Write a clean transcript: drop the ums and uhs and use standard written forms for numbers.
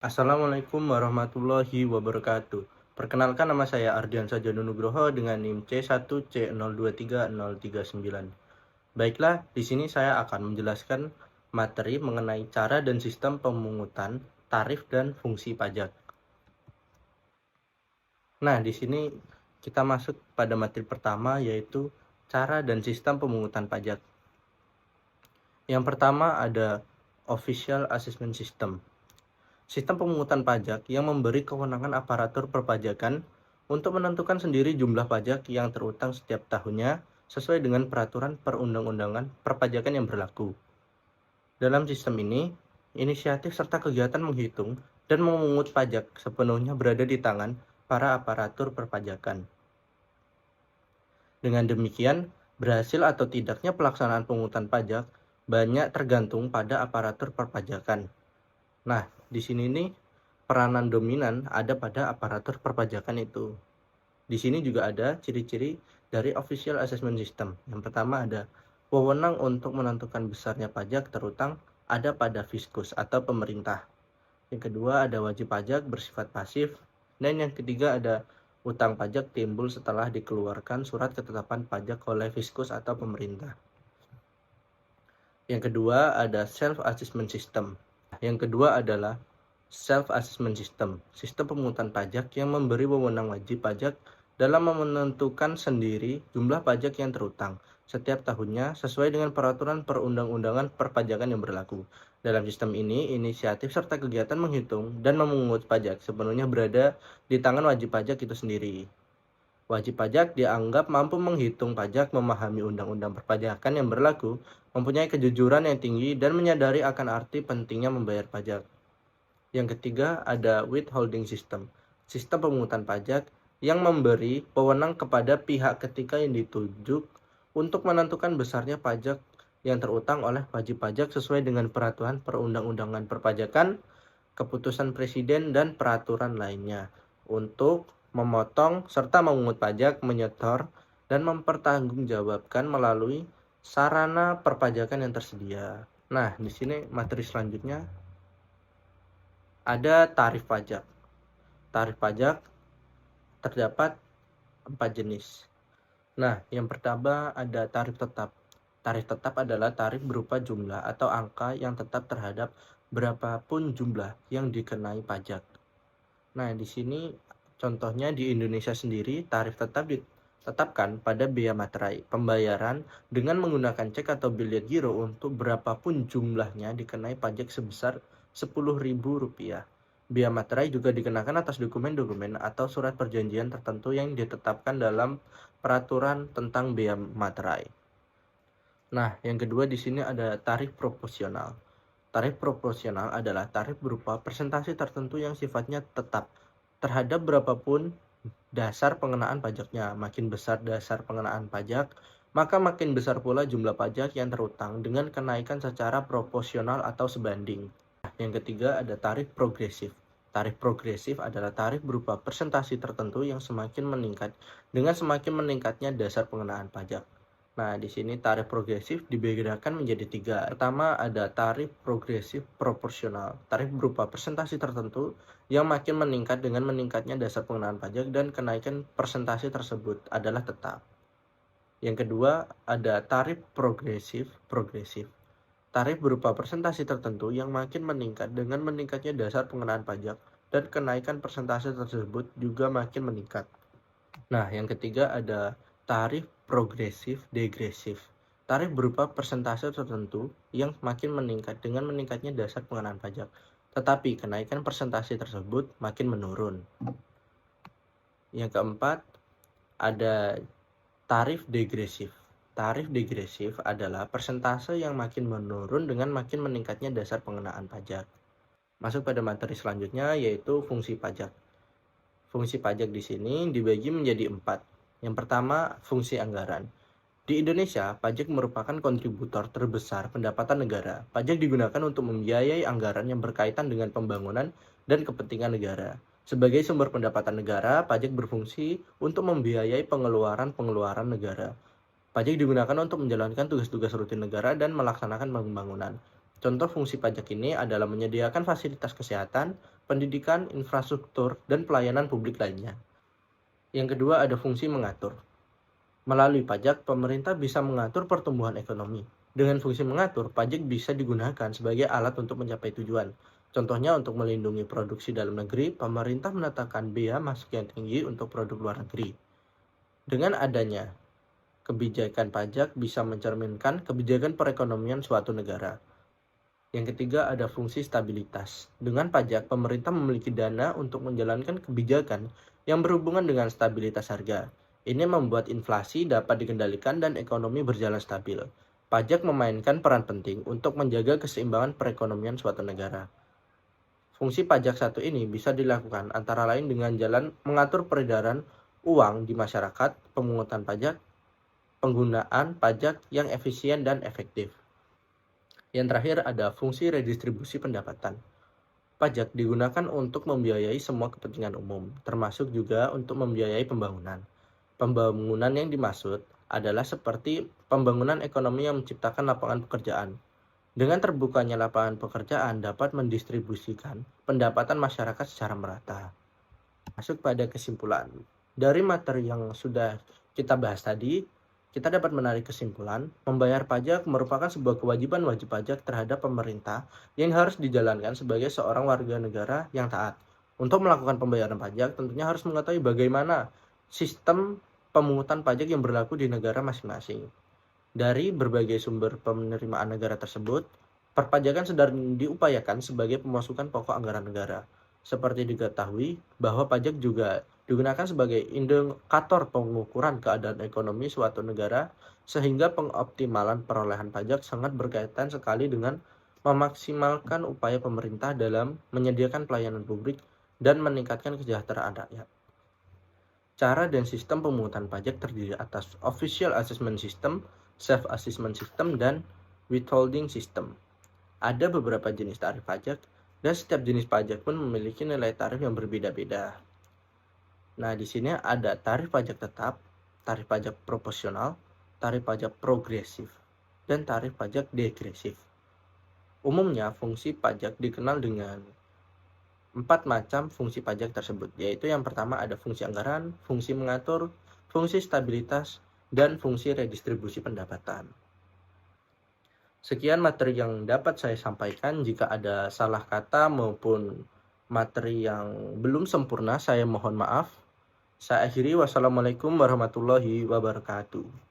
Assalamualaikum warahmatullahi wabarakatuh. Perkenalkan, nama saya Ardiansyah Janu Nugroho dengan NIM C1C023039. Baiklah, di sini saya akan menjelaskan materi mengenai cara dan sistem pemungutan tarif dan fungsi pajak. Nah, di sini kita masuk pada materi pertama, yaitu cara dan sistem pemungutan pajak. Yang pertama ada Official Assessment System. Sistem pemungutan pajak yang memberi kewenangan aparatur perpajakan untuk menentukan sendiri jumlah pajak yang terutang setiap tahunnya sesuai dengan peraturan perundang-undangan perpajakan yang berlaku. Dalam sistem ini, inisiatif serta kegiatan menghitung dan memungut pajak sepenuhnya berada di tangan para aparatur perpajakan. Dengan demikian, berhasil atau tidaknya pelaksanaan pemungutan pajak banyak tergantung pada aparatur perpajakan. Nah, di sini nih peranan dominan ada pada aparatur perpajakan itu. Di sini juga ada ciri-ciri dari Official Assessment System. Yang pertama ada wewenang untuk menentukan besarnya pajak terutang ada pada fiskus atau pemerintah. Yang kedua ada wajib pajak bersifat pasif. Dan yang ketiga ada utang pajak timbul setelah dikeluarkan surat ketetapan pajak oleh fiskus atau pemerintah. Yang kedua ada Self-Assessment System. Yang kedua adalah Self-Assessment System, sistem pemungutan pajak yang memberi wewenang wajib pajak dalam menentukan sendiri jumlah pajak yang terutang setiap tahunnya sesuai dengan peraturan perundang-undangan perpajakan yang berlaku. Dalam sistem ini, inisiatif serta kegiatan menghitung dan memungut pajak sepenuhnya berada di tangan wajib pajak itu sendiri. Wajib pajak dianggap mampu menghitung pajak, memahami undang-undang perpajakan yang berlaku, mempunyai kejujuran yang tinggi, dan menyadari akan arti pentingnya membayar pajak. Yang ketiga ada withholding system, sistem pemungutan pajak yang memberi wewenang kepada pihak ketiga yang ditunjuk untuk menentukan besarnya pajak yang terutang oleh wajib pajak sesuai dengan peraturan perundang-undangan perpajakan, keputusan presiden, dan peraturan lainnya untuk memotong serta memungut pajak, menyetor, dan mempertanggungjawabkan melalui sarana perpajakan yang tersedia. Nah, di sini materi selanjutnya ada tarif pajak. Tarif pajak terdapat 4 jenis. Nah, yang pertama ada tarif tetap. Tarif tetap adalah tarif berupa jumlah atau angka yang tetap terhadap berapapun jumlah yang dikenai pajak. Nah, di sini contohnya di Indonesia sendiri, tarif tetap ditetapkan pada bea materai pembayaran dengan menggunakan cek atau biliet giro untuk berapapun jumlahnya dikenai pajak sebesar Rp10.000. Bea materai juga dikenakan atas dokumen-dokumen atau surat perjanjian tertentu yang ditetapkan dalam peraturan tentang bea materai. Nah, yang kedua di sini ada tarif proporsional. Tarif proporsional adalah tarif berupa persentase tertentu yang sifatnya tetap terhadap berapapun dasar pengenaan pajaknya. Makin besar dasar pengenaan pajak, maka makin besar pula jumlah pajak yang terutang dengan kenaikan secara proporsional atau sebanding. Yang ketiga ada tarif progresif. Tarif progresif adalah tarif berupa persentase tertentu yang semakin meningkat dengan semakin meningkatnya dasar pengenaan pajak. Nah, di sini tarif progresif dibedakan menjadi 3. Pertama ada tarif progresif proporsional. Tarif berupa persentase tertentu yang makin meningkat dengan meningkatnya dasar pengenaan pajak dan kenaikan persentase tersebut adalah tetap. Yang kedua ada tarif progresif. Tarif berupa persentase tertentu yang makin meningkat dengan meningkatnya dasar pengenaan pajak dan kenaikan persentase tersebut juga makin meningkat. Nah, yang ketiga ada tarif progresif degresif. Tarif berupa persentase tertentu yang makin meningkat dengan meningkatnya dasar pengenaan pajak, tetapi kenaikan persentase tersebut makin menurun. Yang keempat ada tarif degresif. Tarif degresif adalah persentase yang makin menurun dengan makin meningkatnya dasar pengenaan pajak. Masuk pada materi selanjutnya yaitu fungsi pajak. Fungsi pajak di sini dibagi menjadi 4. Yang pertama, fungsi anggaran. Di Indonesia, pajak merupakan kontributor terbesar pendapatan negara. Pajak digunakan untuk membiayai anggaran yang berkaitan dengan pembangunan dan kepentingan negara. Sebagai sumber pendapatan negara, pajak berfungsi untuk membiayai pengeluaran-pengeluaran negara. Pajak digunakan untuk menjalankan tugas-tugas rutin negara dan melaksanakan pembangunan. Contoh fungsi pajak ini adalah menyediakan fasilitas kesehatan, pendidikan, infrastruktur, dan pelayanan publik lainnya. Yang kedua ada fungsi mengatur. Melalui pajak, pemerintah bisa mengatur pertumbuhan ekonomi. Dengan fungsi mengatur, pajak bisa digunakan sebagai alat untuk mencapai tujuan. Contohnya untuk melindungi produksi dalam negeri, pemerintah menetapkan bea masuk yang tinggi untuk produk luar negeri. Dengan adanya kebijakan pajak bisa mencerminkan kebijakan perekonomian suatu negara. Yang ketiga ada fungsi stabilitas. Dengan pajak, pemerintah memiliki dana untuk menjalankan kebijakan yang berhubungan dengan stabilitas harga. Ini membuat inflasi dapat dikendalikan dan ekonomi berjalan stabil. Pajak memainkan peran penting untuk menjaga keseimbangan perekonomian suatu negara. Fungsi pajak satu ini bisa dilakukan antara lain dengan jalan mengatur peredaran uang di masyarakat, pemungutan pajak, penggunaan pajak yang efisien dan efektif. Yang terakhir ada fungsi redistribusi pendapatan. Pajak digunakan untuk membiayai semua kepentingan umum, termasuk juga untuk membiayai pembangunan. Pembangunan yang dimaksud adalah seperti pembangunan ekonomi yang menciptakan lapangan pekerjaan. Dengan terbukanya lapangan pekerjaan dapat mendistribusikan pendapatan masyarakat secara merata. Masuk pada kesimpulan. Dari materi yang sudah kita bahas tadi, kita dapat menarik kesimpulan, membayar pajak merupakan sebuah kewajiban wajib pajak terhadap pemerintah yang harus dijalankan sebagai seorang warga negara yang taat. Untuk melakukan pembayaran pajak, tentunya harus mengetahui bagaimana sistem pemungutan pajak yang berlaku di negara masing-masing. Dari berbagai sumber penerimaan negara tersebut, perpajakan sedang diupayakan sebagai pemasukan pokok anggaran negara. Seperti diketahui bahwa pajak juga digunakan sebagai indikator pengukuran keadaan ekonomi suatu negara, sehingga pengoptimalan perolehan pajak sangat berkaitan sekali dengan memaksimalkan upaya pemerintah dalam menyediakan pelayanan publik dan meningkatkan kesejahteraan rakyat. Cara dan sistem pemungutan pajak terdiri atas Official Assessment System, Self-Assessment System, dan Withholding System. Ada beberapa jenis tarif pajak, dan setiap jenis pajak pun memiliki nilai tarif yang berbeda-beda. Nah, di sini ada tarif pajak tetap, tarif pajak proporsional, tarif pajak progresif, dan tarif pajak degresif. Umumnya, fungsi pajak dikenal dengan 4 macam fungsi pajak tersebut, yaitu yang pertama ada fungsi anggaran, fungsi mengatur, fungsi stabilitas, dan fungsi redistribusi pendapatan. Sekian materi yang dapat saya sampaikan. Jika ada salah kata maupun materi yang belum sempurna, saya mohon maaf. Saya akhiri, wassalamualaikum warahmatullahi wabarakatuh.